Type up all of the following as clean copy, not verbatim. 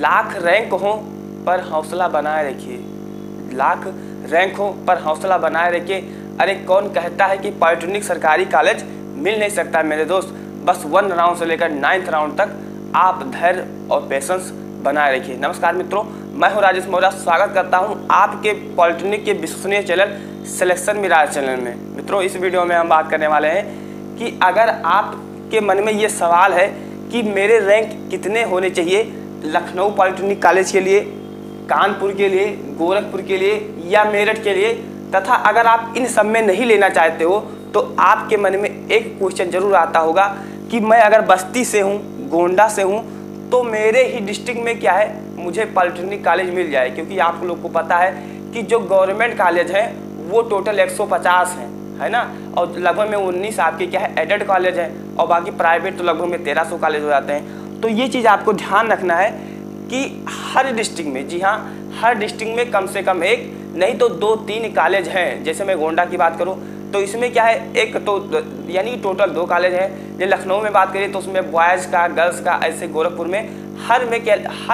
Lakh rank हो पर हौसला बनाए रखिए, लाख रैंक हो पर हौसला बनाए रखिए। अरे कौन कहता है कि पॉलिटेक्निक सरकारी कॉलेज मिल नहीं सकता मेरे दोस्त। बस 1 राउंड से लेकर 9th राउंड तक आप धैर्य और पेशेंस बनाए रखिए। नमस्कार मित्रों, मैं हूं राजेश मौर्य, स्वागत करता हूं आपके पॉलिटेक्निक के विश्वसनीय चैनल सिलेक्शन मिराज चैनल में। मित्रों, इस वीडियो में हम बात करने वाले हैं कि अगर आपके मन में ये सवाल है कि मेरे रैंक कितने होने चाहिए लखनऊ पॉलिटेक्निक कॉलेज के लिए, कानपुर के लिए, गोरखपुर के लिए या मेरठ के लिए, तथा अगर आप इन सब में नहीं लेना चाहते हो तो आपके मन में एक क्वेश्चन जरूर आता होगा कि मैं अगर बस्ती से हूँ, गोंडा से हूँ, तो मेरे ही डिस्ट्रिक्ट में क्या है मुझे पॉलिटेक्निक कॉलेज मिल जाए। क्योंकि आप लोग को पता है कि जो गवर्नमेंट कॉलेज हैं वो टोटल 150 हैं, है ना, और लगभग में 19 आपके क्या है एडेड कॉलेज है और बाकी प्राइवेट तो लगभग में 1300 कॉलेज हो जाते हैं। तो ये चीज़ आपको ध्यान रखना है कि हर डिस्ट्रिक्ट में, जी हाँ, हर डिस्ट्रिक्ट में कम से कम एक नहीं तो 2-3 कॉलेज हैं। जैसे मैं गोंडा की बात करूं तो इसमें क्या है एक तो यानी टोटल 2 कॉलेज हैं। जो लखनऊ में बात करें तो उसमें बॉयज़ का, गर्ल्स का, ऐसे गोरखपुर में हर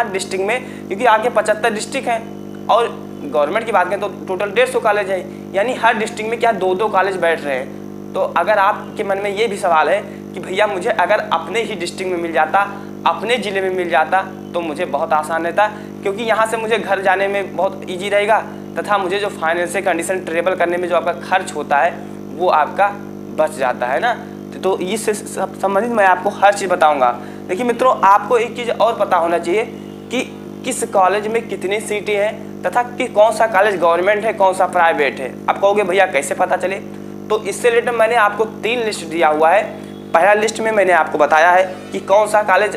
डिस्ट्रिक्ट में, क्योंकि आपके 75 डिस्ट्रिक्ट हैं और गवर्नमेंट की बात करें तो टोटल 150 कॉलेज है, यानी हर डिस्ट्रिक्ट में क्या 2-2 कॉलेज बैठ रहे हैं। तो अगर आपके मन में ये भी सवाल है कि भैया मुझे अगर अपने ही डिस्ट्रिक्ट में मिल जाता, अपने ज़िले में मिल जाता तो मुझे बहुत आसान रहता, क्योंकि यहाँ से मुझे घर जाने में बहुत ईजी रहेगा तथा मुझे जो फाइनेंशियल कंडीशन ट्रेवल करने में जो आपका खर्च होता है वो आपका बच जाता है ना। तो इससे संबंधित मैं आपको हर चीज़ बताऊंगा। देखिए मित्रों, आपको एक चीज़ और पता होना चाहिए कि किस कॉलेज में कितनी सीटें हैं तथा कि कौन सा कॉलेज गवर्नमेंट है, कौन सा प्राइवेट है। आप कहोगे भैया कैसे पता चले, तो इससे रिलेटेड मैंने आपको 3 लिस्ट दिया हुआ है। पहला लिस्ट में मैंने आपको बताया है कि कौन सा कॉलेज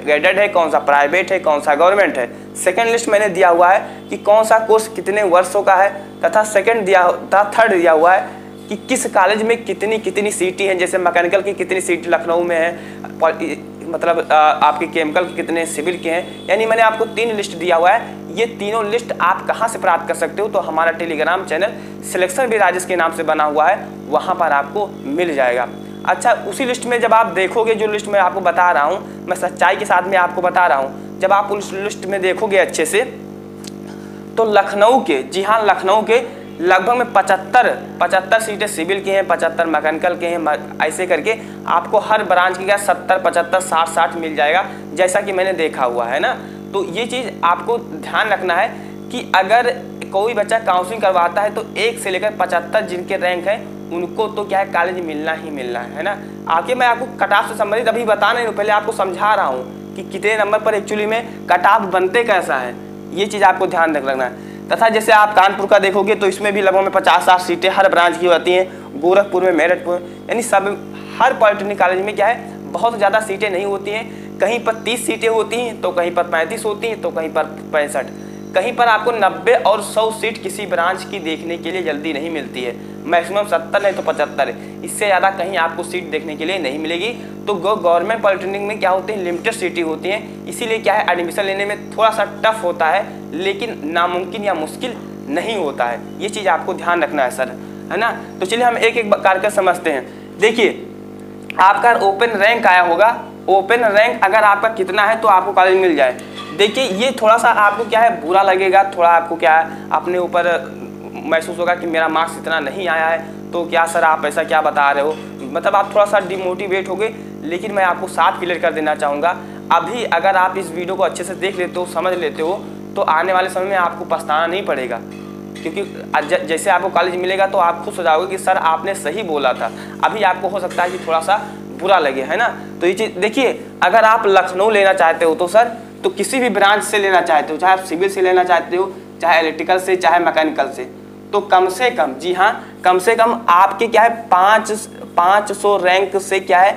एडेड है, कौन सा प्राइवेट है, कौन सा गवर्नमेंट है। सेकंड लिस्ट मैंने दिया हुआ है कि कौन सा कोर्स कितने वर्षों का है तथा थर्ड दिया हुआ है कि किस कॉलेज में कितनी सीटें हैं। जैसे मैकेनिकल की कितनी सीट लखनऊ में है, मतलब आपके केमिकल के कितने, सिविल के हैं। यानी मैंने आपको 3 लिस्ट दिया हुआ है। ये तीनों लिस्ट आप कहाँ से प्राप्त कर सकते हो, तो हमारा टेलीग्राम चैनल सिलेक्शन भी राजेश के नाम से बना हुआ है, वहाँ पर आपको मिल जाएगा। अच्छा, उसी लिस्ट में जब आप देखोगे, जो लिस्ट मैं आपको बता रहा हूँ, मैं सच्चाई के साथ में आपको बता रहा हूँ, जब आप उस लिस्ट में देखोगे अच्छे से तो लखनऊ के, जी हाँ, लखनऊ के लगभग में 75 सीटें सिविल की हैं, 75 मैकेनिकल के हैं। ऐसे करके आपको हर ब्रांच की क्या 70, 75, 60 मिल जाएगा, जैसा कि मैंने देखा हुआ है ना। तो ये चीज़ आपको ध्यान रखना है कि अगर कोई बच्चा काउंसलिंग करवाता है तो 1 से लेकर 75 जिनके रैंक हैं उनको तो क्या है कॉलेज मिलना ही मिलना है ना। आगे मैं आपको कट ऑफ से संबंधित अभी बता नहीं हूँ, पहले आपको समझा रहा हूँ कि कितने नंबर पर एक्चुअली में कट ऑफ बनते कैसा है, ये चीज़ आपको ध्यान रखना है। तथा जैसे आप कानपुर का देखोगे तो इसमें भी लगभग में 50-60 सीटें हर ब्रांच की होती हैं। गोरखपुर में, मेरठ में, यानी सब हर पॉलिटेक्निक कॉलेज में क्या है बहुत ज़्यादा सीटें नहीं होती हैं। कहीं पर 30 सीटें होती हैं तो कहीं पर 35 होती हैं तो कहीं पर 65, कहीं पर आपको 90 और 100 सीट किसी ब्रांच की देखने के लिए जल्दी नहीं मिलती है। मैक्सिमम 70 नहीं तो 75 है, इससे ज़्यादा कहीं आपको सीट देखने के लिए नहीं मिलेगी। तो गवर्नमेंट पॉलिटेक्निक में क्या होते हैं लिमिटेड सीटें होती हैं, इसीलिए क्या है एडमिशन लेने में थोड़ा सा टफ होता है, लेकिन नामुमकिन या मुश्किल नहीं होता है। ये चीज़ आपको ध्यान रखना है सर, है ना। तो चलिए हम एक एक करके समझते हैं। देखिए, आपका ओपन रैंक आया होगा, ओपन रैंक अगर आपका कितना है तो आपको कॉलेज मिल जाए। देखिए, ये थोड़ा सा आपको क्या है बुरा लगेगा, थोड़ा आपको क्या है अपने ऊपर महसूस होगा कि मेरा मार्क्स इतना नहीं आया है, तो क्या सर आप ऐसा क्या बता रहे हो, मतलब आप थोड़ा सा डिमोटिवेट हो गए। लेकिन मैं आपको साफ क्लियर कर देना चाहूँगा, अभी अगर आप इस वीडियो को अच्छे से देख लेते हो, समझ लेते हो, तो आने वाले समय में आपको पछताना नहीं पड़ेगा। क्योंकि जैसे आपको कॉलेज मिलेगा तो आप खुश हो जाओगे कि सर आपने सही बोला था। अभी आपको हो सकता है कि थोड़ा सा बुरा लगे, है ना। तो ये चीज़ देखिए, अगर आप लखनऊ लेना चाहते हो तो सर तो किसी भी ब्रांच से लेना चाहते हो, चाहे आप सिविल से लेना चाहते हो, चाहे इलेक्ट्रिकल से, चाहे मैकेनिकल से, तो कम से कम, जी हाँ, कम से कम आपके क्या है 500 रैंक से क्या है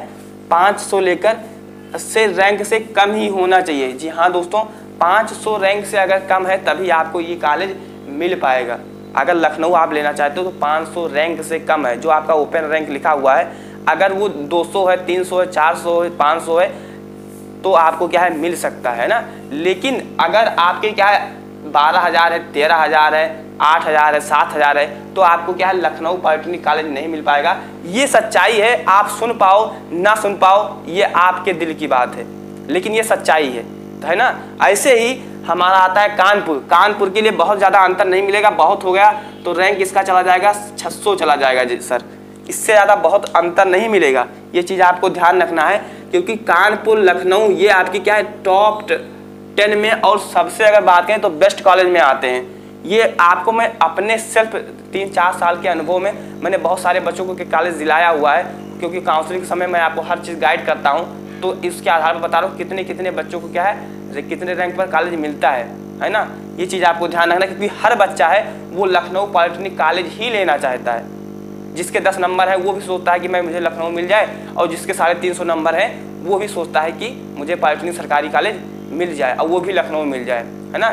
500 लेकर से रैंक से कम ही होना चाहिए। जी हाँ दोस्तों, 500 रैंक से अगर कम है तभी आपको ये कॉलेज मिल पाएगा। अगर लखनऊ आप लेना चाहते हो तो 500 रैंक से कम है, जो आपका ओपन रैंक लिखा हुआ है, अगर वो 200 है, 300 है, 400 है, 500 है तो आपको क्या है मिल सकता है ना। लेकिन अगर आपके क्या है 12,000 है, 13,000 है, 8,000 है, 7,000 है, तो आपको क्या है लखनऊ पॉलिटेक्निक कॉलेज नहीं मिल पाएगा। ये सच्चाई है, आप सुन पाओ ना सुन पाओ ये आपके दिल की बात है, लेकिन ये सच्चाई है। है ना। ऐसे ही हमारा आता है कानपुर। कानपुर के लिए बहुत ज़्यादा अंतर नहीं मिलेगा, बहुत हो गया तो रैंक इसका चला जाएगा 600 चला जाएगा जी सर, इससे ज़्यादा बहुत अंतर नहीं मिलेगा। ये चीज़ आपको ध्यान रखना है, क्योंकि कानपुर, लखनऊ ये आपकी क्या है टॉप 10 में, और सबसे अगर बात करें तो बेस्ट कॉलेज में आते हैं। ये आपको मैं अपने सिर्फ 3-4 साल के अनुभव में मैंने बहुत सारे बच्चों को कॉलेज दिलाया हुआ है, क्योंकि काउंसलिंग के समय मैं आपको हर चीज़ गाइड करता हूँ। तो इसके आधार पर बता रहा हूँ कितने कितने बच्चों को क्या है, कितने रैंक पर कॉलेज मिलता है ना। ये चीज़ आपको ध्यान रखना, क्योंकि हर बच्चा है वो लखनऊ पॉलिटेक्निक कॉलेज ही लेना चाहता है। जिसके 10 नंबर है वो भी सोचता है कि मुझे लखनऊ मिल जाए, और जिसके 350 नंबर है वो भी सोचता है कि मुझे पॉलिटेक्निक सरकारी कॉलेज मिल जाए, और वो भी लखनऊ मिल जाए, है ना।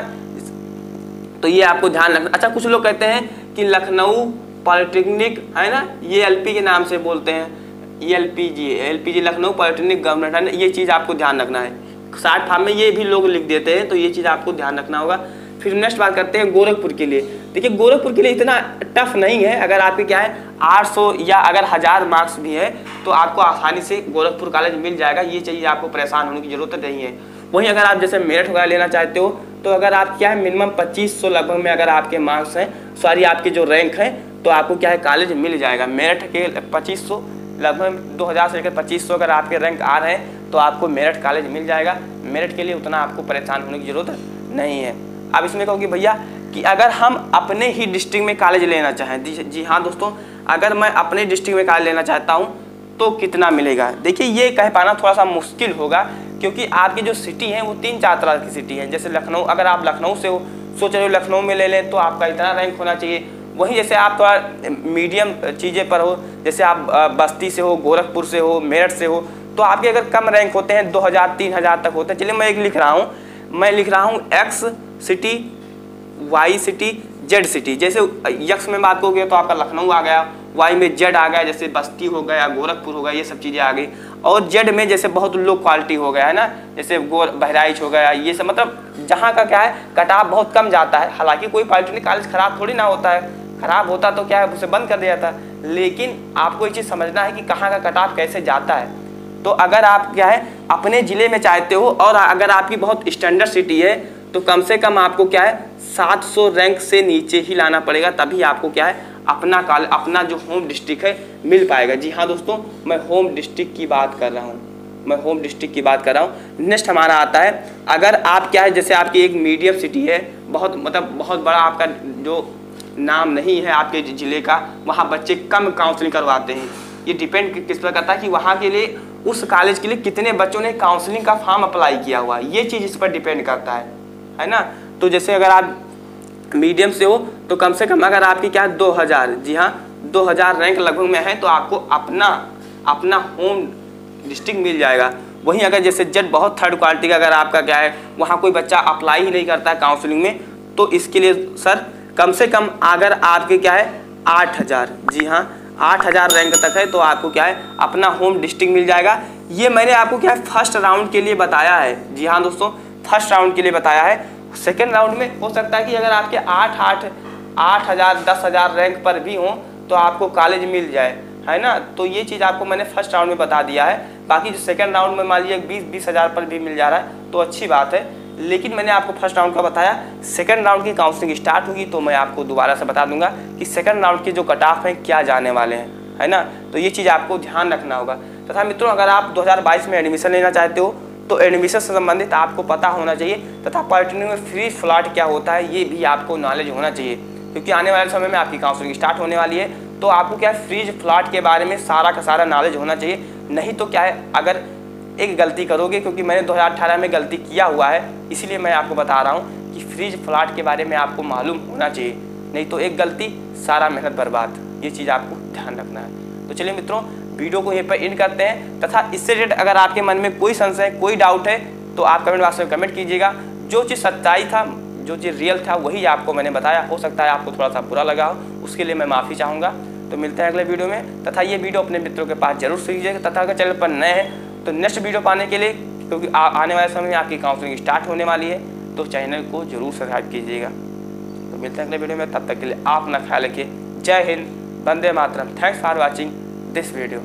तो ये आपको ध्यान रखना। अच्छा, कुछ लोग कहते हैं कि लखनऊ पॉलिटेक्निक है ना, ये एलपी के नाम से बोलते हैं, एलपीजी लखनऊ पॉलिटेक्निक गवर्नमेंट है ना, ये चीज़ आपको ध्यान रखना है। शॉर्ट फॉर्म में ये भी लोग लिख देते हैं, तो ये चीज़ आपको ध्यान रखना होगा। फिर नेक्स्ट बात करते हैं गोरखपुर के लिए। देखिए गोरखपुर के लिए इतना टफ नहीं है, अगर आपके क्या है 800 या अगर 1000 मार्क्स भी है तो आपको आसानी से गोरखपुर कॉलेज मिल जाएगा। ये चाहिए, आपको परेशान होने की जरूरत नहीं है। वहीं अगर आप जैसे मेरिट वगैरह लेना चाहते हो तो अगर आप क्या है मिनिमम 2500 लगभग में अगर आपके मार्क्स हैं, सॉरी आपके जो रैंक हैं, तो आपको क्या है कॉलेज मिल जाएगा। मेरिट के 2500 लगभग 2000 से लेकर 2500 अगर आपके रैंक आ रहे हैं तो आपको मेरिट कॉलेज मिल जाएगा। मेरिट के लिए उतना आपको परेशान होने की जरूरत नहीं है। अब इसमें कहोगे भैया कि अगर हम अपने ही डिस्ट्रिक्ट में कॉलेज लेना चाहें, जी हाँ दोस्तों, अगर मैं अपने डिस्ट्रिक्ट में कॉलेज लेना चाहता हूँ तो कितना मिलेगा। देखिए ये कह पाना थोड़ा सा मुश्किल होगा, क्योंकि आपकी जो सिटी है वो 3-4 तरह की सिटी है। जैसे लखनऊ, अगर आप लखनऊ से हो, सोच रहे हो लखनऊ में ले लें तो आपका इतना रैंक होना चाहिए। वहीं जैसे आप थोड़ा मीडियम चीज़ें पर हो, जैसे आप बस्ती से हो, गोरखपुर से हो, मेरठ से हो, तो आपके अगर कम रैंक होते हैं 2000-3000 तक होते हैं। चलिए मैं एक लिख रहा हूँ X city, Y city, Z city. जैसे यक्स में बात करोगे तो आपका लखनऊ आ गया, वाई में जेड आ गया, जैसे बस्ती हो गया, गोरखपुर हो गया, ये सब चीज़ें आ गई। और जेड में जैसे बहुत लो क्वालिटी हो गया है ना, जैसे बहराइच हो गया, ये सब मतलब जहाँ का क्या है कट ऑफ बहुत कम जाता है। हालांकि कोई पॉलिटेक्निक कॉलेज खराब थोड़ी ना होता है, खराब होता तो क्या है उसे बंद कर दिया था। लेकिन आपको ये चीज़ समझना है कि कहाँ का कट ऑफ कैसे जाता है। तो अगर आप क्या है अपने ज़िले में चाहते हो और अगर आपकी बहुत स्टैंडर्ड सिटी है तो कम से कम आपको क्या है 700 रैंक से नीचे ही लाना पड़ेगा, तभी आपको क्या है अपना जो होम डिस्ट्रिक्ट है मिल पाएगा। जी हाँ दोस्तों, मैं होम डिस्ट्रिक्ट की बात कर रहा हूँ, नेक्स्ट हमारा आता है, अगर आप क्या है जैसे आपकी एक मीडियम सिटी है, बहुत बड़ा आपका जो नाम नहीं है आपके ज़िले का, वहाँ बच्चे कम काउंसलिंग करवाते हैं। ये डिपेंड किस पर करता है कि वहाँ के लिए, उस कॉलेज के लिए कितने बच्चों ने काउंसलिंग का फॉर्म अप्लाई किया हुआ है, ये चीज़ इस पर डिपेंड करता है ना। तो जैसे अगर आप मीडियम से हो तो कम से कम अगर आपकी क्या है 2000, जी हाँ 2000 रैंक लगभग में है तो आपको अपना होम डिस्ट्रिक्ट मिल जाएगा। वहीं अगर जैसे जेड बहुत थर्ड क्वालिटी का अगर आपका क्या है वहाँ कोई बच्चा अप्लाई ही नहीं करता है काउंसलिंग में, तो इसके लिए सर कम से कम अगर आपके क्या है 8000, जी हाँ 8000 रैंक तक है तो आपको क्या है अपना होम डिस्ट्रिक्ट मिल जाएगा। ये मैंने आपको क्या है फर्स्ट राउंड के लिए बताया है। जी हाँ दोस्तों, फर्स्ट राउंड के लिए बताया है। सेकेंड राउंड में हो सकता है कि अगर आपके 8000 10,000 रैंक पर भी हो तो आपको कॉलेज मिल जाए, है ना। तो ये चीज़ आपको मैंने फर्स्ट राउंड में बता दिया है। बाकी जो सेकेंड राउंड में मान लीजिए 20,000 पर भी मिल जा रहा है तो अच्छी बात है, लेकिन मैंने आपको फर्स्ट राउंड का बताया। सेकंड राउंड की काउंसलिंग स्टार्ट होगी तो मैं आपको दोबारा से बता दूंगा कि सेकंड राउंड के जो कट ऑफ हैं क्या जाने वाले हैं, है ना। तो ये चीज़ आपको ध्यान रखना होगा। तथा मित्रों अगर आप 2022 में एडमिशन लेना चाहते हो तो एडमिशन से संबंधित आपको पता होना चाहिए, तथा पॉलिटेक्निक में फ्री फ्लैट क्या होता है ये भी आपको नॉलेज होना चाहिए, क्योंकि आने वाले समय में आपकी काउंसलिंग स्टार्ट होने वाली है। तो आपको क्या है फ्रीज फ्लैट के बारे में सारा का सारा नॉलेज होना चाहिए। नहीं तो क्या है अगर एक गलती करोगे, क्योंकि मैंने 2018 में गलती किया हुआ है इसलिए मैं आपको बता रहा हूँ कि फ्रीज फ्लैट के बारे में आपको मालूम होना चाहिए, नहीं तो एक गलती सारा मेहनत बर्बाद। ये चीज़ आपको ध्यान रखना है। तो चलिए मित्रों वीडियो को यहीं पर एंड करते हैं, तथा इससे रिलेटेड अगर आपके मन में कोई संशय कोई डाउट है तो आप कमेंट बॉक्स में कमेंट कीजिएगा। जो चीज़ सच्चाई था, जो चीज़ रियल था वही आपको मैंने बताया। हो सकता है आपको थोड़ा सा बुरा लगा हो, उसके लिए मैं माफ़ी चाहूँगा। तो मिलते हैं अगले वीडियो में, तथा ये वीडियो अपने मित्रों के पास जरूर कीजिएगा। तथा अगर चैनल पर नए हैं तो नेक्स्ट वीडियो पाने के लिए, क्योंकि आने वाले समय में आपकी काउंसलिंग स्टार्ट होने वाली है, तो चैनल को जरूर सब्सक्राइब कीजिएगा। तो मिलते हैं अगले वीडियो में, तब तक के लिए आप अपना ख्याल रखिए। जय हिंद, वंदे मातरम। Thanks for watching this video.